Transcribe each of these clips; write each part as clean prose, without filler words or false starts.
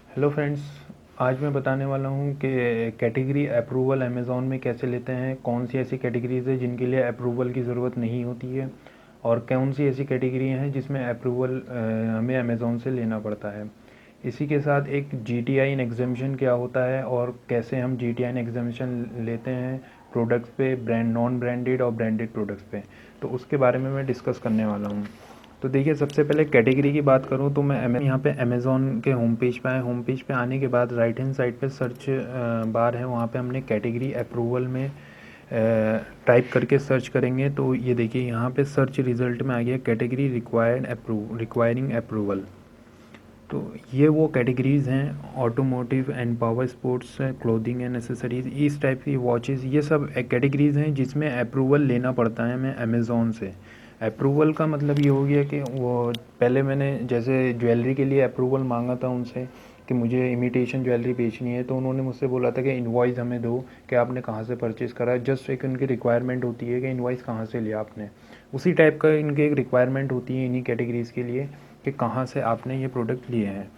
Hello friends, आज मैं बताने वाला हूँ कि कैटेगरी अप्रूवल अमेज़ॉन में कैसे लेते हैं। कौन सी ऐसी कैटेगरीज़ है जिनके लिए अप्रूवल की ज़रूरत नहीं होती है और कौन सी ऐसी कैटेगरी हैं जिसमें अप्रूवल हमें अमेज़ॉन से लेना पड़ता है। इसी के साथ एक GTIN एग्जामेशन क्या होता है और कैसे हम GTIN एग्जामेशन लेते हैं प्रोडक्ट्स पे, ब्रांड नॉन ब्रांडेड और ब्रांडेड प्रोडक्ट्स पे, तो उसके बारे में मैं डिस्कस करने वाला हूँ। तो देखिए, सबसे पहले कैटेगरी की बात करूँ तो मैं यहाँ पे अमेज़ॉन के होम पेज पे आए। होम पेज पे आने के बाद राइट हैंड साइड पे सर्च बार है, वहाँ पे हमने कैटेगरी अप्रूवल में टाइप करके सर्च करेंगे तो ये देखिए यहाँ पे सर्च रिज़ल्ट में आ गया कैटेगरी रिक्वायरिंग अप्रूवल। तो ये वो कैटेगरीज़ हैं, automotive and power sports, clothing and accessories, इस टाइप की वॉचेस, ये सब कैटेगरीज़ हैं जिसमें अप्रूवल लेना पड़ता है हमें अमेज़ॉन से। अप्रूवल का मतलब ये हो गया कि वो पहले मैंने जैसे ज्वेलरी के लिए अप्रूवल मांगा था उनसे कि मुझे इमिटेशन ज्वेलरी बेचनी है, तो उन्होंने मुझसे बोला था कि इनवॉइस हमें दो कि आपने कहाँ से परचेज़ करा। जस्ट एक उनकी रिक्वायरमेंट होती है कि इनवॉइस कहाँ से लिया आपने। उसी टाइप का इनकी एक रिक्वायरमेंट होती है इन्हीं कैटेगरीज़ के लिए कि कहाँ से आपने ये प्रोडक्ट लिए हैं।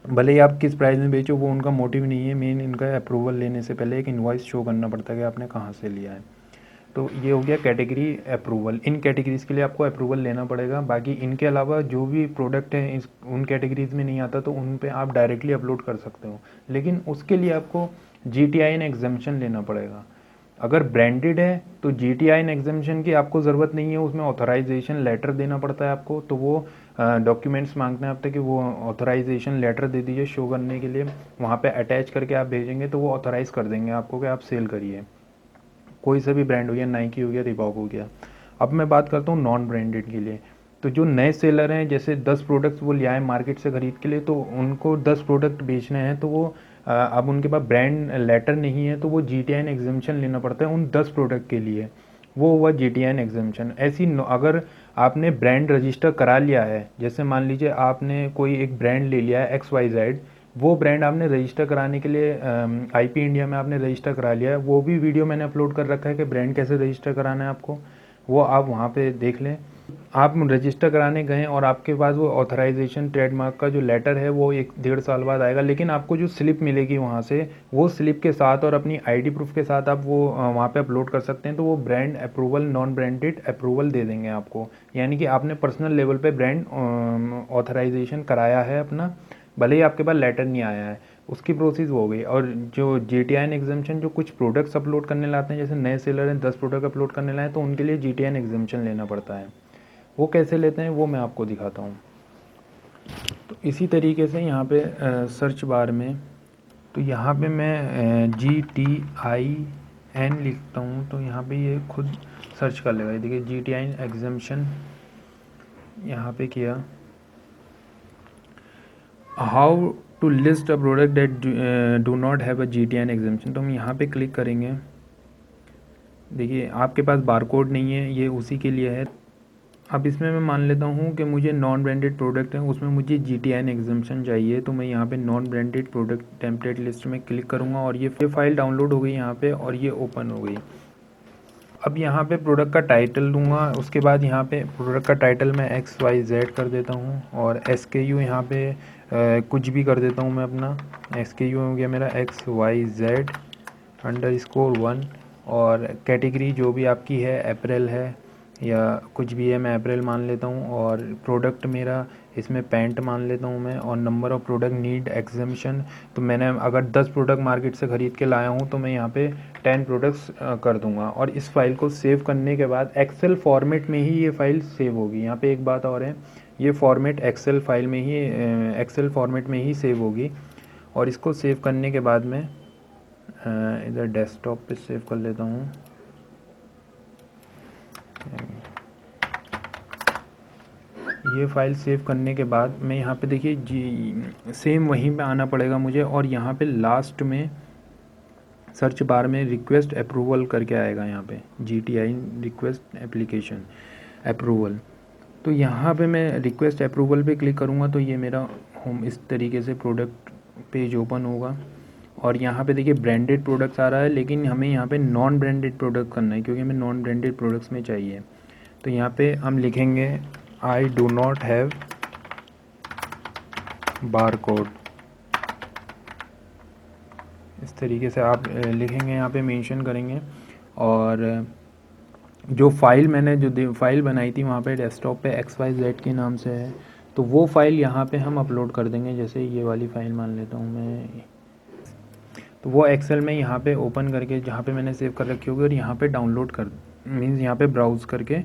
भले ही आप किस प्राइस में बेचो, वो उनका मोटिव नहीं है। मेन इनका अप्रूवल लेने से पहले एक इनवॉइस शो करना पड़ता है कि आपने कहाँ से लिया है। तो ये हो गया कैटेगरी अप्रूवल। इन कैटेगरीज़ के लिए आपको अप्रूवल लेना पड़ेगा। बाकी इनके अलावा जो भी प्रोडक्ट हैं इस उन कैटेगरीज़ में नहीं आता तो उन पे आप डायरेक्टली अपलोड कर सकते हो, लेकिन उसके लिए आपको GTIN एग्जामेशन लेना पड़ेगा। अगर ब्रांडेड है तो GTIN एग्जामेशन की आपको ज़रूरत नहीं है, उसमें ऑथराइजेशन लेटर देना पड़ता है आपको। तो वो डॉक्यूमेंट्स मांगते हैं आपसे कि वो ऑथराइजेशन लेटर दे दीजिए शो करने के लिए। वहाँ पे अटैच करके आप भेजेंगे तो वो ऑथराइज़ कर देंगे आपको कि आप सेल करिए। कोई सा भी ब्रांड हो गया, नाइकी हो गया, रिबॉक हो गया। अब मैं बात करता हूँ नॉन ब्रांडेड के लिए। तो जो नए सेलर हैं, जैसे 10 प्रोडक्ट्स वो ले आए मार्केट से ख़रीद के लिए, तो उनको 10 प्रोडक्ट बेचने हैं, तो वो अब उनके पास ब्रांड लेटर नहीं है तो वो GTIN एग्जामेशन लेना पड़ता है उन 10 प्रोडक्ट के लिए। वो हुआ GTIN एग्जामेशन। अगर आपने ब्रांड रजिस्टर करा लिया है, जैसे मान लीजिए आपने कोई एक ब्रांड ले लिया है XYZ, वो ब्रांड आपने रजिस्टर कराने के लिए IP इंडिया में आपने रजिस्टर करा लिया है। वो भी वीडियो मैंने अपलोड कर रखा है कि ब्रांड कैसे रजिस्टर कराना है आपको, वो आप वहाँ पे देख लें। आप रजिस्टर कराने गए और आपके पास वो ऑथराइजेशन ट्रेडमार्क का जो लेटर है वो 1-1.5 साल बाद आएगा, लेकिन आपको जो स्लिप मिलेगी वहाँ से, वो स्लिप के साथ और अपनी ID प्रूफ के साथ आप वो वहाँ पे अपलोड कर सकते हैं। तो वो brand approval, non branded approval दे देंगे आपको, यानी कि आपने पर्सनल लेवल पे ब्रांड ऑथराइजेशन कराया है अपना, भले ही आपके पास लेटर नहीं आया है। उसकी प्रोसेस वो हो गई। और जो GTIN एग्जामेशन जो कुछ प्रोडक्ट्स अपलोड करने लाते हैं, जैसे नए सेलर हैं 10 प्रोडक्ट अपलोड करने लाए, तो उनके लिए GTIN एग्जामेशन लेना पड़ता है। वो कैसे लेते हैं वो मैं आपको दिखाता हूँ। तो इसी तरीके से यहाँ पे सर्च बार में, तो यहाँ पे मैं GTIN लिखता हूँ तो यहाँ पे ये खुद सर्च कर लेगा। देखिए GTIN एग्जामेशन यहाँ पे किया, how to list a product that do not have a GTIN examination. तो हम यहाँ पे क्लिक करेंगे। देखिए आपके पास बारकोड नहीं है, ये उसी के लिए है। अब इसमें मैं मान लेता हूँ कि मुझे नॉन ब्रांडेड प्रोडक्ट है, उसमें मुझे GTIN एग्जामेशन चाहिए, तो मैं यहाँ पे non branded product template list में क्लिक करूँगा और ये फाइल डाउनलोड हो गई यहाँ पे और ये ओपन हो गई। अब यहाँ पे प्रोडक्ट का टाइटल दूंगा, उसके बाद यहाँ पे प्रोडक्ट का टाइटल मैं XYZ कर देता हूँ और SKU यहाँ पे कुछ भी कर देता हूँ मैं अपना। SKU हो गया मेरा XYZ_1 और कैटेगरी जो भी आपकी है अप्रैल है या कुछ भी है, मैं अप्रैल मान लेता हूँ। और प्रोडक्ट मेरा इसमें पैंट मान लेता हूँ मैं। और नंबर ऑफ़ प्रोडक्ट नीड एग्जामेशन, तो मैंने अगर 10 प्रोडक्ट मार्केट से ख़रीद के लाया हूँ तो मैं यहाँ पे 10 प्रोडक्ट्स कर दूँगा। और इस फाइल को सेव करने के बाद एक्सेल फॉर्मेट में ही ये फ़ाइल सेव होगी। यहाँ पे एक बात और है, ये फॉर्मेट एक्सेल फाइल में ही एक्सेल फॉर्मेट में ही सेव होगी। और इसको सेव करने के बाद मैं इधर डेस्कटॉप पे सेव कर लेता हूँ। ये फ़ाइल सेव करने के बाद मैं यहाँ पे देखिए जी सेम वहीं पे आना पड़ेगा मुझे, और यहाँ पे लास्ट में सर्च बार में रिक्वेस्ट अप्रूवल करके आएगा। यहाँ पे GTIN रिक्वेस्ट एप्लीकेशन अप्रूवल, तो यहाँ पे मैं रिक्वेस्ट अप्रूवल पे क्लिक करूँगा तो ये मेरा होम इस तरीके से प्रोडक्ट पेज ओपन होगा। और यहाँ पे देखिए ब्रांडेड प्रोडक्ट्स आ रहा है, लेकिन हमें यहाँ पे नॉन ब्रांडेड प्रोडक्ट करना है क्योंकि हमें नॉन ब्रांडेड प्रोडक्ट्स में चाहिए। तो यहाँ पे हम लिखेंगे I do not have barcode इस तरीके से आप लिखेंगे, यहाँ पे मेंशन करेंगे। और जो फाइल मैंने जो फाइल बनाई थी वहाँ पे डेस्कटॉप पे XYZ के नाम से है, तो वो फाइल यहाँ पे हम अपलोड कर देंगे। जैसे ये वाली फ़ाइल मान लेता हूँ मैं, तो वो एक्सेल में यहाँ पे ओपन करके जहाँ पे मैंने सेव कर रखी होगी और यहाँ पे डाउनलोड कर मीन्स यहाँ पे ब्राउज़ करके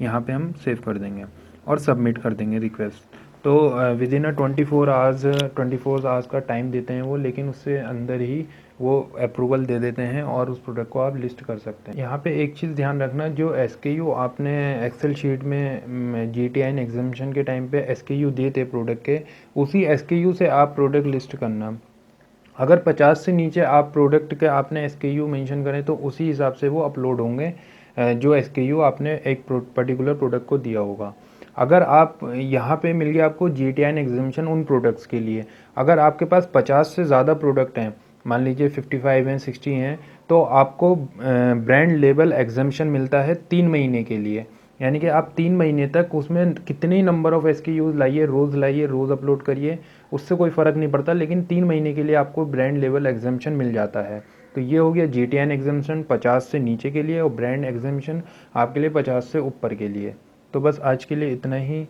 यहाँ पे हम सेव कर देंगे और सबमिट कर देंगे रिक्वेस्ट। तो विदिन अ 24 आवर्स का टाइम देते हैं वो, लेकिन उससे अंदर ही वो अप्रूवल दे देते हैं और उस प्रोडक्ट को आप लिस्ट कर सकते हैं। यहाँ पे एक चीज़ ध्यान रखना, जो SKU आपने एक्सेल शीट में GTN एग्जामिशन के टाइम पे SKU दिए थे प्रोडक्ट के, उसी SKU से आप प्रोडक्ट लिस्ट करना। अगर 50 से नीचे आप प्रोडक्ट के आपने SKU मेंशन करें तो उसी हिसाब से वो अपलोड होंगे जो SKU आपने एक पर्टिकुलर प्रोडक्ट को दिया होगा। अगर आप यहाँ पे मिल गया आपको GTN एग्जामिशन उन प्रोडक्ट्स के लिए, अगर आपके पास 50 से ज़्यादा प्रोडक्ट हैं, मान लीजिए 55 हैं, 60 हैं, तो आपको ब्रांड लेबल एग्जामिशन मिलता है 3 महीने के लिए। यानी कि आप 3 महीने तक उसमें कितने ही नंबर ऑफ़ SKUs लाइए, रोज़ अपलोड करिए, उससे कोई फ़र्क नहीं पड़ता, लेकिन 3 महीने के लिए आपको ब्रांड लेवल एग्जामिशन मिल जाता है। तो ये हो गया GTN एग्जामिशन 50 से नीचे के लिए, और ब्रांड एग्जामिशन आपके लिए 50 से ऊपर के लिए। तो बस आज के लिए इतना ही।